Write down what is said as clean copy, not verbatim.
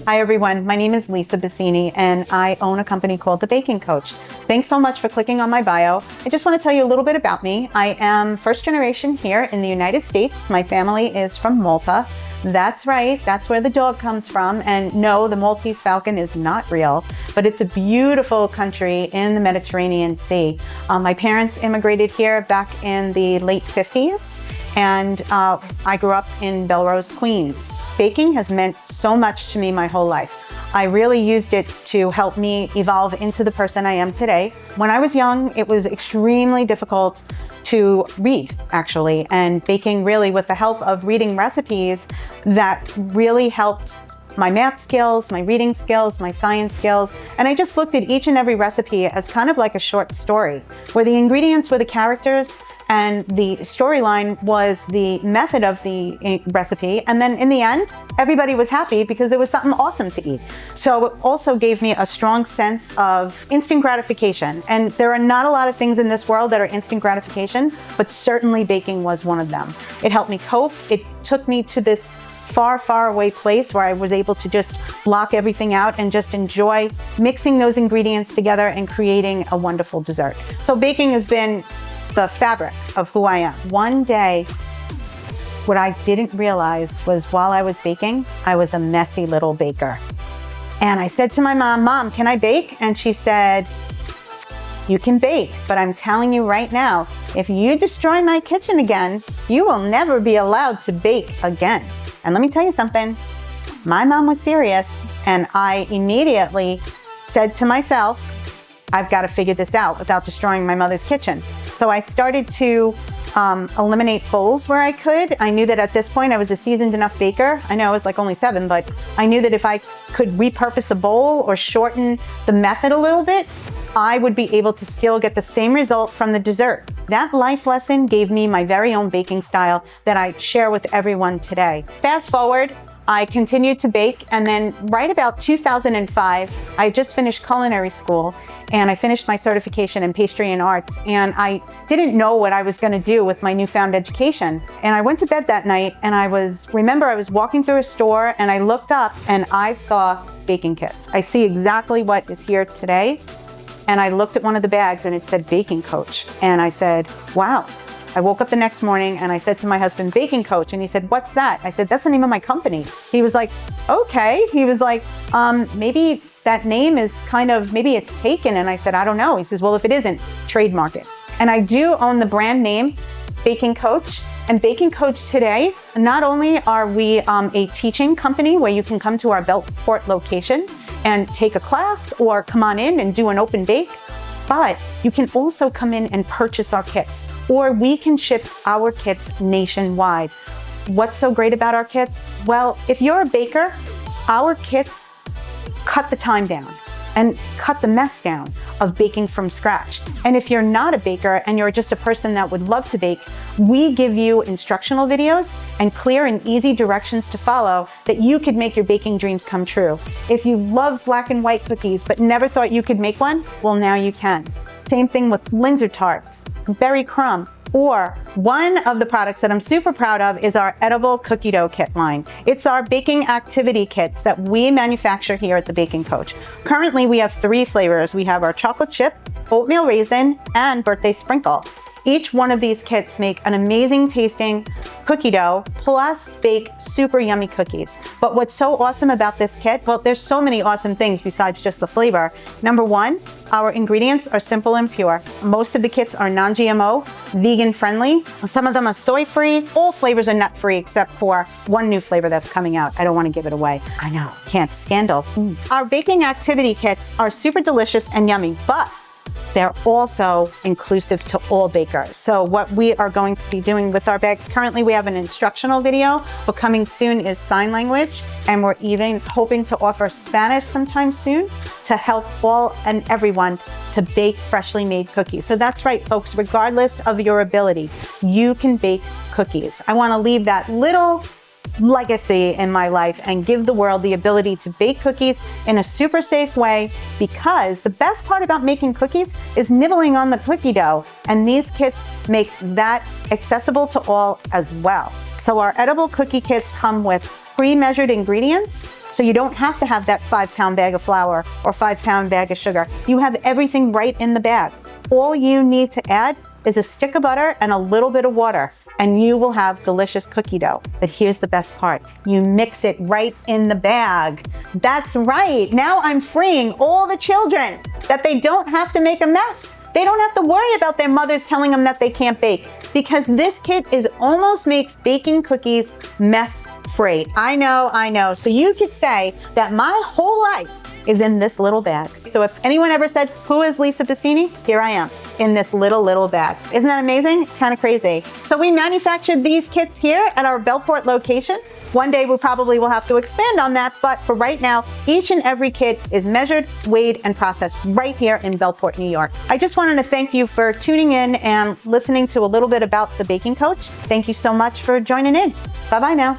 Hi everyone, my name is Lisa Bisini and I own a company called The Baking Coach. Thanks so much for clicking on my bio. I just want to tell you a little bit about me. I am first generation here in the United States. My family is from Malta. That's right, that's where the dog comes from. And no, the Maltese Falcon is not real, but it's a beautiful country in the Mediterranean Sea. My parents immigrated here back in the late 50s and I grew up in Bellrose, Queens. Baking has meant so much to me my whole life. I really used it to help me evolve into the person I am today. When I was young, it was extremely difficult to read, actually, and baking really, with the help of reading recipes, that really helped my math skills, my reading skills, my science skills. And I just looked at each and every recipe as kind of like a short story, where the ingredients were the characters and the storyline was the method of the recipe. And then in the end, everybody was happy because there was something awesome to eat. So it also gave me a strong sense of instant gratification. And there are not a lot of things in this world that are instant gratification, but certainly baking was one of them. It helped me cope. It took me to this far, far away place where I was able to just block everything out and just enjoy mixing those ingredients together and creating a wonderful dessert. So baking has been the fabric of who I am. One day, what I didn't realize was while I was baking, I was a messy little baker. And I said to my mom, "Mom, can I bake?" And she said, "You can bake, but I'm telling you right now, if you destroy my kitchen again, you will never be allowed to bake again." And let me tell you something, my mom was serious, and I immediately said to myself, I've got to figure this out without destroying my mother's kitchen. So I started to eliminate bowls where I could. I knew that at this point I was a seasoned enough baker. I know I was like only 7, but I knew that if I could repurpose a bowl or shorten the method a little bit, I would be able to still get the same result from the dessert. That life lesson gave me my very own baking style that I share with everyone today. Fast forward, I continued to bake, and then right about 2005, I just finished culinary school and I finished my certification in pastry and arts, and I didn't know what I was going to do with my newfound education. And I went to bed that night and I was walking through a store and I looked up and I saw baking kits. I see exactly what is here today. And I looked at one of the bags and it said Baking Coach. And I said, wow. I woke up the next morning and I said to my husband, Baking Coach. And he said, "What's that?" I said, "That's the name of my company." He was like, okay. He was like, maybe that name is maybe it's taken. And I said, I don't know. He says, well, if it isn't, trademark it. And I do own the brand name, Baking Coach. And Baking Coach today, not only are we a teaching company where you can come to our Beltport location and take a class or come on in and do an open bake, but you can also come in and purchase our kits, or we can ship our kits nationwide. What's so great about our kits? Well, if you're a baker, our kits cut the time down and cut the mess down of baking from scratch. And if you're not a baker and you're just a person that would love to bake, we give you instructional videos and clear and easy directions to follow that you could make your baking dreams come true. If you love black and white cookies but never thought you could make one, well, now you can. Same thing with Linzer tarts, berry crumb, or one of the products that I'm super proud of is our edible cookie dough kit line. It's our baking activity kits that we manufacture here at the Baking Coach. Currently, we have 3 flavors. We have our chocolate chip, oatmeal raisin, and birthday sprinkle. Each one of these kits make an amazing tasting cookie dough, plus bake super yummy cookies. But what's so awesome about this kit, well, there's so many awesome things besides just the flavor. Number 1, our ingredients are simple and pure. Most of the kits are non-GMO, vegan friendly. Some of them are soy free. All flavors are nut free except for one new flavor that's coming out. I don't want to give it away. I know, can't, scandal. Our baking activity kits are super delicious and yummy, but they're also inclusive to all bakers. So what we are going to be doing with our bags, currently we have an instructional video, but coming soon is sign language. And we're even hoping to offer Spanish sometime soon to help all and everyone to bake freshly made cookies. So that's right, folks, regardless of your ability, you can bake cookies. I want to leave that little legacy in my life and give the world the ability to bake cookies in a super safe way, because the best part about making cookies is nibbling on the cookie dough, and these kits make that accessible to all as well. So our edible cookie kits come with pre-measured ingredients, So you don't have to have that 5-pound bag of flour or 5-pound bag of sugar. You have everything right in the bag. All you need to add is a stick of butter and a little bit of water, and you will have delicious cookie dough. But here's the best part. You mix it right in the bag. That's right. Now I'm freeing all the children that they don't have to make a mess. They don't have to worry about their mothers telling them that they can't bake, because this kit almost makes baking cookies mess-free. I know. So you could say that my whole life is in this little bag. So if anyone ever said, who is Lisa Bisini? Here I am in this little bag. Isn't that amazing? It's kind of crazy. So we manufactured these kits here at our Bellport location. One day we probably will have to expand on that, but for right now, each and every kit is measured, weighed, and processed right here in Bellport, New York. I just wanted to thank you for tuning in and listening to a little bit about the Baking Coach. Thank you so much for joining in. Bye-bye now.